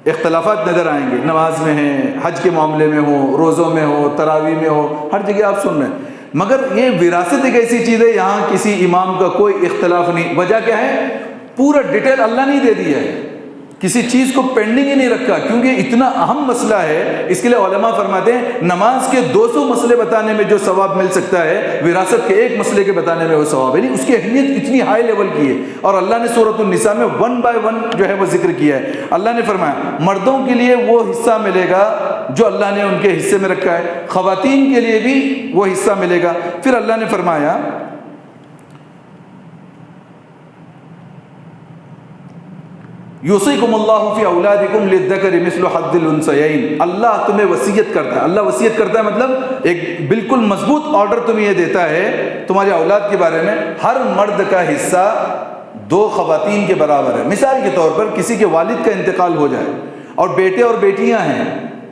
اختلافات نظر آئیں گے، نماز میں ہیں، حج کے معاملے میں ہو، روزوں میں ہو، تراویح میں ہو، ہر جگہ آپ سن رہے ہیں، مگر یہ وراثت ایک ایسی چیز ہے یہاں کسی امام کا کوئی اختلاف نہیں۔ وجہ کیا ہے؟ پورا ڈیٹیل اللہ نے دے دیا ہے، کسی چیز کو پینڈنگ ہی نہیں رکھا، کیونکہ اتنا اہم مسئلہ ہے۔ اس کے لیے علماء فرماتے ہیں نماز کے 200 مسئلے بتانے میں جو ثواب مل سکتا ہے، وراثت کے ایک مسئلے کے بتانے میں وہ ثواب ہے نہیں، اس کی اہمیت اتنی ہائی لیول کی ہے۔ اور اللہ نے سورۃ النساء میں 1 by 1 جو ہے وہ ذکر کیا ہے۔ اللہ نے فرمایا مردوں کے لیے وہ حصہ ملے گا جو اللہ نے ان کے حصے میں رکھا ہے، خواتین کے لیے بھی وہ حصہ ملے گا۔ پھر اللہ نے فرمایا یوصیکم اللہ فی اولادکم للذکر مثل حظ الانثیین، اللہ تمہیں وصیت کرتا ہے، اللہ وصیت کرتا ہے مطلب ایک بالکل مضبوط آرڈر تمہیں یہ دیتا ہے تمہاری اولاد کے بارے میں، ہر مرد کا حصہ 2 خواتین کے برابر ہے۔ مثال کے طور پر کسی کے والد کا انتقال ہو جائے اور بیٹے اور بیٹیاں ہیں،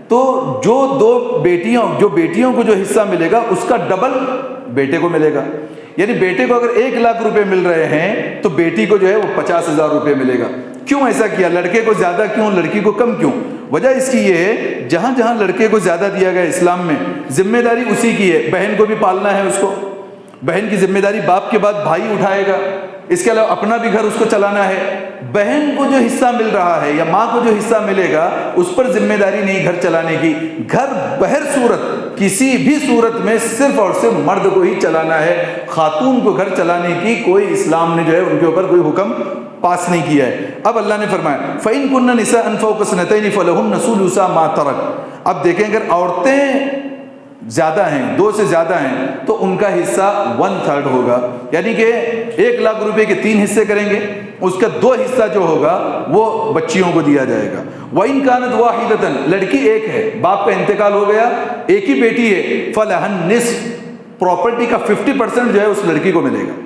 تو جو 2 بیٹیوں کو جو حصہ ملے گا اس کا ڈبل بیٹے کو ملے گا، یعنی بیٹے کو اگر 1 لاکھ روپے مل رہے ہیں تو بیٹی کو جو ہے وہ 50,000 روپے ملے گا۔ کیوں ایسا کیا؟ لڑکے کو زیادہ کیوں، لڑکی کو کم کیوں؟ وجہ اس کی یہ ہے جہاں جہاں لڑکے کو زیادہ دیا گیا اسلام میں، ذمہ داری اسی کی ہے، بہن کو بھی پالنا ہے، اس کو بہن کی ذمہ داری باپ کے بعد بھائی اٹھائے گا، اس کے علاوہ اپنا بھی گھر اس کو چلانا ہے۔ بہن کو جو حصہ مل رہا ہے یا ماں کو جو حصہ ملے گا اس پر ذمہ داری نہیں گھر چلانے کی، گھر بہر صورت کسی بھی صورت میں صرف اور صرف مرد کو ہی چلانا ہے، خاتون کو گھر چلانے کی کوئی اسلام نے جو ہے ان کے اوپر کوئی حکم پاس نہیں کیا ہے۔ اب اللہ نے فرمایا فَإِن كُنَّ نِسَاءً فَوْقَ اثْنَتَيْنِ فَلَهُنَّ ثُلُثَا مَا تَرَكَ۔ اب دیکھیں اگر عورتیں زیادہ ہیں، 2 سے زیادہ ہیں، تو ان کا حصہ 1/3 ہوگا، یعنی کہ 1 لاکھ روپے کے 3 حصے کریں گے، اس کا 2 حصہ جو ہوگا وہ بچیوں کو دیا جائے گا۔ وَإِن كَانَتْ وَاحِدَةً، لڑکی ایک ہے، باپ کا انتقال ہو گیا، ایک ہی بیٹی ہے، فَلَهَا النِّصْفُ، پراپرٹی کا 50% جو ہے اس لڑکی کو ملے گا۔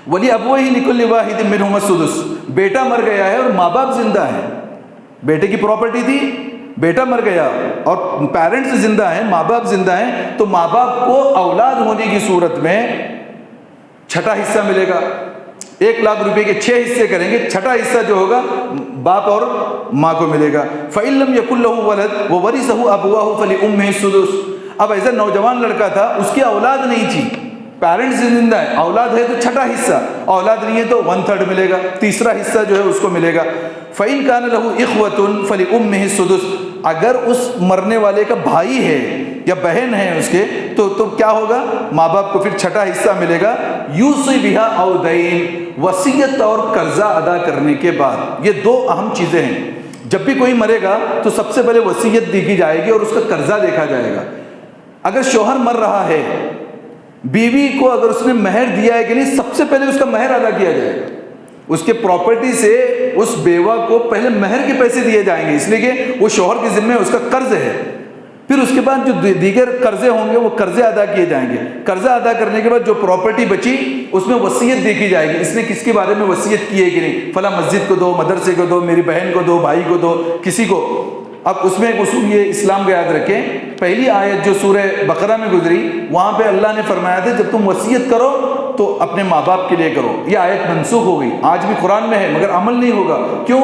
وَلِأَبْوَيْهِ لِكُلِّ وَاحِدٍ مِّنْهُمَا السُّدُسُ، بیٹا مر گیا ہے اور ماں باپ زندہ ہیں، بیٹے کی پراپرٹی تھی، بیٹا مر گیا اور پیرنٹس زندہ ہیں، ماں باپ زندہ ہیں، تو ماں باپ کو اولاد ہونے کی صورت میں 6واں حصہ ملے گا۔ 1 لاکھ روپے کے 6 حصے کریں گے، 6واں حصہ جو ہوگا باپ اور ماں کو ملے گا۔ فَإِن لَّمْ يَكُن لَّهُ وَلَدٌ وَوَرِثَهُ أَبْوَاهُ فَلِأُمِّهِ السُّدُسُ۔ اب ایسا نوجوان لڑکا تھا، اس کی اولاد نہیں تھی، پیرنٹس زندہ ہے، اولاد ہے تو 6واں حصہ، اولاد نہیں ہے تو 1/3 ملے گا، 3واں حصہ جو ہے اس کو ملے گا۔ فَإِن كَانَ لَهُ إِخْوَةٌ فَلِأُمِّهِ السُّدُسُ، اگر اس مرنے والے کا بھائی ہے یا بہن ہے اس کے تو کیا ہوگا؟ ماں باپ کو پھر 6واں حصہ ملے گا۔ یوصی بها او دین، وصیت اور قرضہ ادا کرنے کے بعد، یہ 2 اہم چیزیں ہیں۔ جب بھی کوئی مرے گا تو سب سے پہلے وصیت دیکھی جائے گی اور اس کا قرضہ دیکھا جائے گا۔ اگر شوہر مر رہا ہے، بیوی کو اگر اس نے مہر دیا ہے کہ نہیں، سب سے پہلے اس کا مہر ادا کیا جائے گا، اس کے پراپرٹی سے اس بیوہ کو پہلے مہر کے پیسے دیے جائیں گے، اس لیے کہ وہ شوہر کے ذمہ اس کا قرض ہے۔ پھر اس کے بعد جو دیگر قرضے ہوں گے وہ قرضے ادا کیے جائیں گے، قرضہ ادا کرنے کے بعد جو پراپرٹی بچی اس میں وصیت دیکھی جائے گی، اس نے کس کے بارے میں وصیت کی ہے کہ نہیں، فلاں مسجد کو دو، مدرسے کو دو، میری بہن کو دو، بھائی کو دو، کسی کو۔ اب اس میں ایک اصول یہ اسلام کا یاد رکھیں، پہلی آیت جو سورہ بقرہ میں گزری وہاں پہ اللہ نے فرمایا تھا جب تم وصیت کرو تو اپنے ماں باپ کے لیے کرو، یہ آیت منسوخ ہو گئی، آج بھی قرآن میں ہے مگر عمل نہیں ہوگا۔ کیوں؟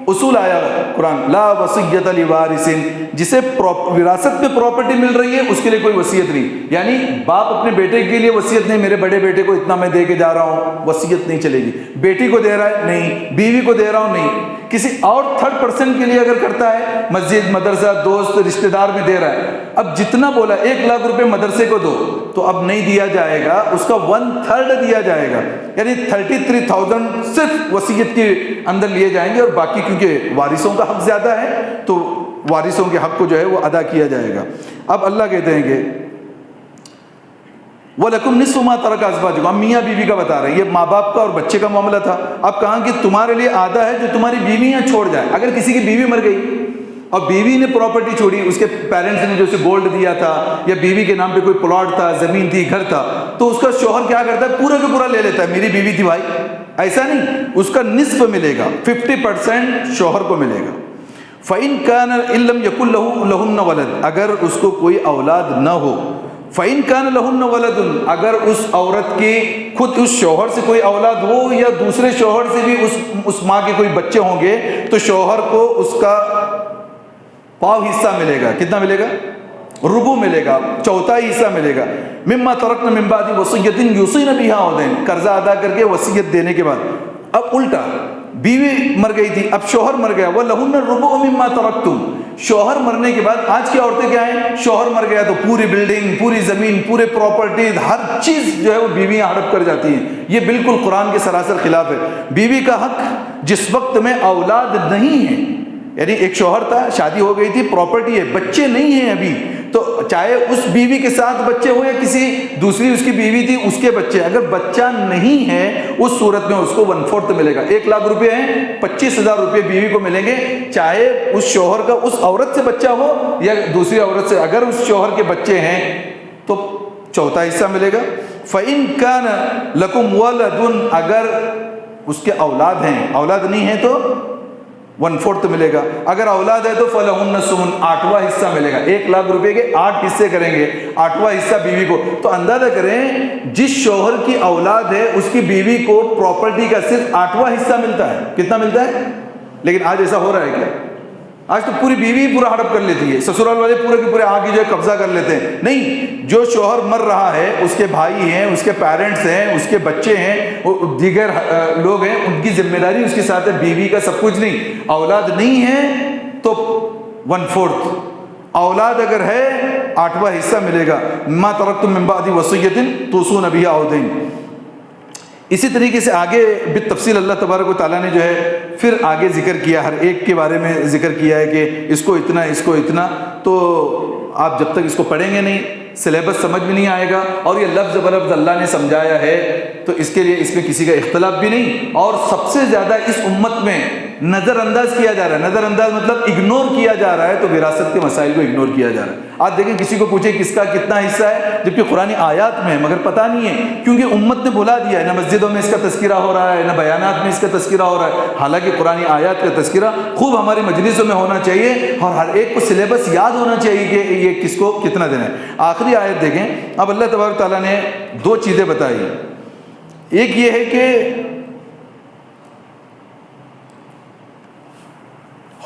اصول آیا قرآن لا وصیت لوارث، جسے وراثت میں پراپرٹی مل رہی ہے اس کے لیے کوئی وصیت نہیں، یعنی باپ اپنے بیٹے کے لیے وصیت نہیں، میرے بڑے بیٹے کو اتنا میں دے کے جا رہا ہوں، وصیت نہیں چلے گی۔ بیٹی کو دے رہا ہے نہیں، بیوی کو دے رہا ہوں نہیں، کسی اور 3rd کے لیے اگر کرتا ہے، مسجد، مدرسہ، دوست، رشتہ دار میں دے رہا ہے، اب جتنا بولا 1 لاکھ روپے مدرسے کو دو تو اب نہیں دیا جائے گا، اس کا 1/3 دیا جائے گا، یعنی 33,000 صرف وصیت کے اندر لیے جائیں گے، اور باقی کیونکہ وارثوں کا حق زیادہ ہے تو وارثوں کے حق کو جو ہے وہ ادا کیا جائے گا۔ اب اللہ کہتے ہیں کہ وَلَكُمْ نِصْفُ مَا تَرَكَ أَزْوَاجُكُمْ، ہم میاں بیوی کا بتا رہے ہیں، یہ ماں باپ کا اور بچے کا معاملہ تھا۔ اب کہاں کہ تمہارے لیے آدھا ہے جو تمہاری بیویاں چھوڑ جائیں۔ اگر کسی کی بیوی مر گئی اور بیوی نے پراپرٹی چھوڑی، اس کے پیرنٹس نے جو اسے گولڈ دیا تھا یا بیوی کے نام پہ کوئی پلاٹ تھا، زمین تھی، گھر تھا، تو اس کا شوہر کیا کرتا ہے؟ پورا کا پورا لے لیتا ہے، میری بیوی تھی بھائی، ایسا نہیں، اس کا نصف ملے گا، 50% شوہر کو ملے گا۔ فَإِن كَانَ إِن لَّمْ يَكُن لَّهُنَّ وَلَدٌ، اگر اس کو کوئی اولاد نہ ہو، فَإِن كَانَ لَهُنَّ وَلَدٌ، اگر اس عورت کی خود اس شوہر سے کوئی اولاد ہو یا دوسرے شوہر سے بھی اس ماں کے کوئی بچے ہوں گے، تو شوہر کو اس کا پاؤ حصہ ملے گا۔ کتنا ملے گا؟ ربع ملے گا، چوتھائی حصہ ملے گا۔ مما ترکن من بعد وصیۃ یوصین بها او دین، قرضہ ادا کر کے وصیت دینے کے بعد۔ اب الٹا، بیوی مر گئی تھی، اب شوہر مر گیا، وَلَهُنَّ الرُّبُعُ مِمَّا تَرَكْتُمْ، شوہر مرنے کے بعد آج کی عورتیں کیا ہیں؟ شوہر مر گیا تو پوری بلڈنگ، پوری زمین، پورے پراپرٹیز، ہر چیز جو ہے وہ بیویاں ہڑپ کر جاتی ہیں۔ یہ بالکل قرآن کے سراسر خلاف ہے۔ بیوی کا حق جس وقت میں اولاد نہیں ہے، یعنی ایک شوہر تھا، شادی ہو گئی تھی، پراپرٹی ہے، بچے نہیں ہیں ابھی، تو چاہے اس بیوی کے ساتھ بچے ہو یا کسی دوسری اس کی بیوی تھی اس کے بچے، اگر بچہ نہیں ہے اس صورت میں اس کو 1/4 ملے گا۔ 1,00,000 روپے ہیں، 25,000 روپے بیوی کو ملیں گے، چاہے اس شوہر کا اس عورت سے بچہ ہو یا دوسری عورت سے، اگر اس شوہر کے بچے ہیں تو چوتھا حصہ ملے گا۔ فَإِن كَانَ لَكُمْ وَلَدٌ، اگر اس کے اولاد ہیں، اولاد نہیں ہے تو 1/4 ملے گا، اگر اولاد ہے تو فَلَهُنَّ الثُّمُنُ، 8واں حصہ ملے گا۔ 1,00,000 روپے کے 8 حصے کریں گے، 8واں حصہ بیوی کو۔ تو اندازہ کریں جس شوہر کی اولاد ہے اس کی بیوی کو پراپرٹی کا صرف 8واں حصہ ملتا ہے۔ کتنا ملتا ہے؟ لیکن آج ایسا ہو رہا ہے کیا؟ آج تو پوری بیوی پورا ہڑپ کر لیتی ہے، سسرال والے پورے کے پورے آگے جو ہے قبضہ کر لیتے ہیں۔ نہیں، جو شوہر مر رہا ہے اس کے بھائی ہیں، اس کے پیرنٹس ہیں، اس کے بچے ہیں، دیگر لوگ ہیں، ان کی ذمہ داری اس کے ساتھ ہے، بیوی کا سب کچھ نہیں۔ اولاد نہیں ہے تو 1/4، اولاد اگر ہے 8واں حصہ ملے گا۔ ما ترکتم من بعد وصیۃ توصون بها او دین۔ اسی طریقے سے آگے بالتفصیل اللہ تبارک و تعالیٰ نے جو ہے پھر آگے ذکر کیا، ہر ایک کے بارے میں ذکر کیا ہے کہ اس کو اتنا، اس کو اتنا۔ تو آپ جب تک اس کو پڑھیں گے نہیں، سلیبس سمجھ میں نہیں آئے گا، اور یہ لفظ بلفظ اللہ نے سمجھایا ہے تو اس کے لیے اس میں کسی کا اختلاف بھی نہیں۔ اور سب سے زیادہ اس امت میں نظر انداز کیا جا رہا ہے، نظر انداز مطلب اگنور کیا جا رہا ہے، تو وراثت کے مسائل کو اگنور کیا جا رہا ہے۔ آج دیکھیں کسی کو پوچھے کس کا کتنا حصہ ہے، جبکہ قرآن آیات میں ہے مگر پتہ نہیں ہے، کیونکہ امت نے بھلا دیا ہے، نہ مسجدوں میں اس کا تذکرہ ہو رہا ہے، نہ بیانات میں اس کا تذکرہ ہو رہا ہے، حالانکہ قرآن آیات کا تذکرہ خوب ہماری مجلسوں میں ہونا چاہیے، اور ہر ایک کو سلیبس یاد ہونا چاہیے کہ یہ کس کو کتنا دینا ہے۔ آخری آیت دیکھیں، اب اللہ تبارک تعالیٰ نے 2 چیزیں بتائی۔ ایک یہ ہے کہ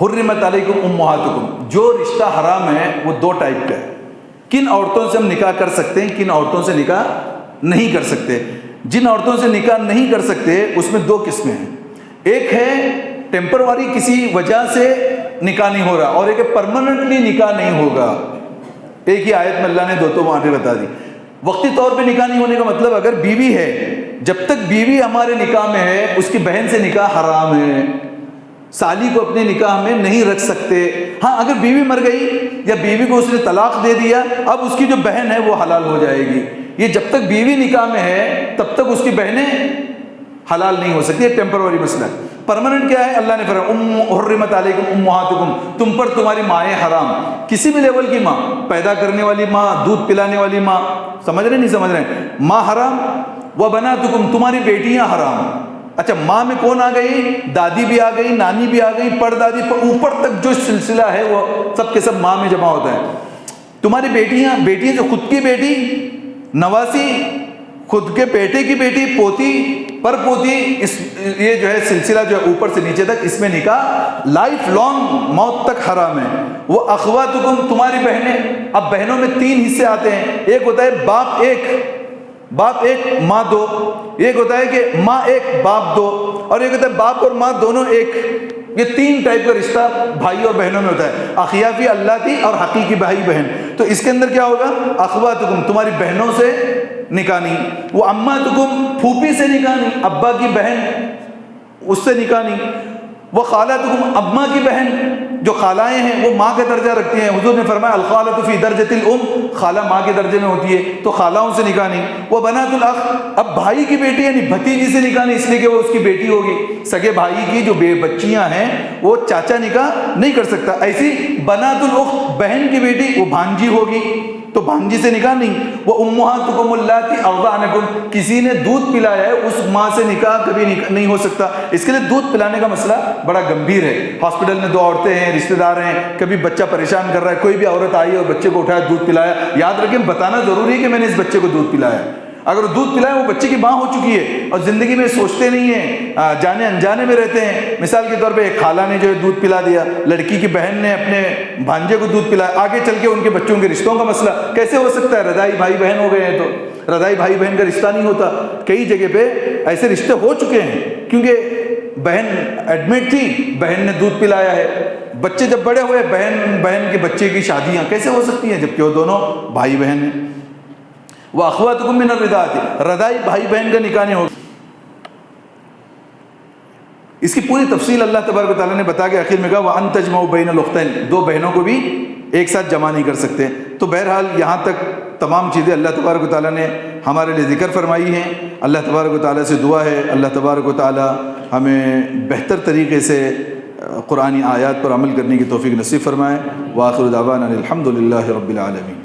حرمت علیکم امہاتکم، جو رشتہ حرام ہے وہ 2 ٹائپ کا ہے۔ کن عورتوں سے ہم نکاح کر سکتے ہیں، کن عورتوں سے نکاح نہیں کر سکتے۔ جن عورتوں سے نکاح نہیں کر سکتے اس میں 2 قسمیں ہیں، ایک ہے ٹیمپروری کسی وجہ سے نکاح نہیں ہو رہا، اور ایک ہے پرماننٹلی نکاح نہیں ہوگا۔ ایک ہی آیت میں اللہ نے 2 معنی بتا دی۔ وقتی طور پہ نکاح نہیں ہونے کا مطلب اگر بیوی ہے، جب تک بیوی ہمارے نکاح میں ہے اس کی بہن سے نکاح حرام ہے، سالی کو اپنے نکاح میں نہیں رکھ سکتے۔ ہاں اگر بیوی مر گئی یا بیوی کو اس نے طلاق دے دیا، اب اس کی جو بہن ہے وہ حلال ہو جائے گی۔ یہ جب تک بیوی نکاح میں ہے تب تک اس کی بہنیں حلال نہیں ہو سکتی، یہ ٹیمپروری مسئلہ ہے۔ پرماننٹ کیا ہے؟ اللہ نے فرمایا حرمت علیکم امہاتکم، تم پر تمہاری مائیں حرام، کسی بھی لیول کی ماں، پیدا کرنے والی ماں، دودھ پلانے والی ماں، سمجھ رہے نہیں سمجھ رہے، ماں حرام، وبناتکم، تمہاری بیٹیاں حرام۔ اچھا ماں میں کون آ گئی؟ دادی بھی آ گئی، نانی بھی آ گئی، پردادی، اوپر تک جو سلسلہ ہے وہ سب کے سب ماں میں جمع ہوتا ہے۔ تمہاری بیٹیاں جو خود کی بیٹی، نواسی، خود کے بیٹے کی بیٹی، پوتی، پر پوتی، یہ جو ہے سلسلہ جو ہے اوپر سے نیچے تک، اس میں نکاح لائف لانگ موت تک حرام ہے۔ وہ اخواتکم، تمہاری بہنیں۔ اب بہنوں میں 3 حصے آتے ہیں، ایک ہوتا ہے باپ ایک ماں 2، ایک ہوتا ہے کہ ماں 1 باپ 2، اور ایک ہوتا ہے باپ اور ماں دونوں 1۔ یہ 3 ٹائپ کا رشتہ بھائی اور بہنوں میں ہوتا ہے، اخیافی اللہ کی اور حقیقی بھائی بہن۔ تو اس کے اندر کیا ہوگا؟ اخواتکم، تمہاری بہنوں سے نکاح نہیں، وہ اماتکم، پھوپھی سے نکاح نہیں، ابا کی بہن اس سے نکاح نہیں، وہ خالاتکم، اماں کی بہن جو خالائیں ہیں وہ ماں کا درجہ رکھتی ہیں. حضور نے فرمایا الخالۃ فی درجۃ الام، خالہ ماں کے درجے میں ہوتی ہے تو خالاؤں سے نکاح نہیں. وہ بنات الاخ، اب بھائی کی بیٹی یعنی بھتیجی سے نکاح نہیں، اس لیے کہ وہ اس کی بیٹی ہوگی. سگے بھائی کی جو بچیاں ہیں وہ چاچا نکاح نہیں کر سکتا. ایسی بنات الاخت، بہن کی بیٹی وہ بھانجی ہوگی تو بھانجی سے نکاح نہیں. وہ امہاتکم اللاتی ارضعنکم، کسی نے دودھ پلایا ہے اس ماں سے نکاح کبھی نہیں ہو سکتا. اس کے لیے دودھ پلانے کا مسئلہ بڑا گمبھیر ہے. ہاسپٹل میں 2 عورتیں ہیں، رشتہ دار ہیں، کبھی بچہ پریشان کر رہا ہے، کوئی بھی عورت آئی اور بچے کو اٹھایا دودھ پلایا، یاد رکھیں بتانا ضروری ہے کہ میں نے اس بچے کو دودھ پلایا. اگر وہ دودھ پلائے وہ بچے کی ماں ہو چکی ہے اور زندگی میں سوچتے نہیں ہیں، جانے انجانے میں رہتے ہیں. مثال کے طور پہ ایک خالہ نے جو ہے دودھ پلا دیا، لڑکی کی بہن نے اپنے بھانجے کو دودھ پلایا، آگے چل کے ان کے بچوں کے رشتوں کا مسئلہ کیسے ہو سکتا ہے؟ رضائی بھائی بہن ہو گئے ہیں تو رضائی بھائی بہن کا رشتہ نہیں ہوتا. کئی جگہ پہ ایسے رشتے ہو چکے ہیں کیونکہ بہن ایڈمٹ تھی، بہن نے دودھ پلایا ہے. بچے جب بڑے ہوئے، بہن کے بچے کی شادیاں کیسے ہو سکتی ہیں جبکہ وہ دونوں بھائی بہن ہیں. وَأَخْوَاتُكُم مِّنَ الرِّضَاعَةِ، رضائی بھائی بہن کا نکاح نہیں ہوگا. اس کی پوری تفصیل اللہ تبارک و تعالیٰ نے بتا کے آخر میں کہا وَأَن تَجْمَعُوا بَيْنَ الْأُخْتَيْنِ، 2 بہنوں کو بھی ایک ساتھ جمع نہیں کر سکتے. تو بہرحال یہاں تک تمام چیزیں اللہ تبارک و تعالیٰ نے ہمارے لیے ذکر فرمائی ہیں. اللہ تبارک و تعالیٰ سے دعا ہے اللہ تبارک و تعالیٰ ہمیں بہتر طریقے سے قرآنی آیات پر عمل کرنے کی توفیق نصیب فرمائے. وآخر دعوانا الحمد للہ رب العالمین.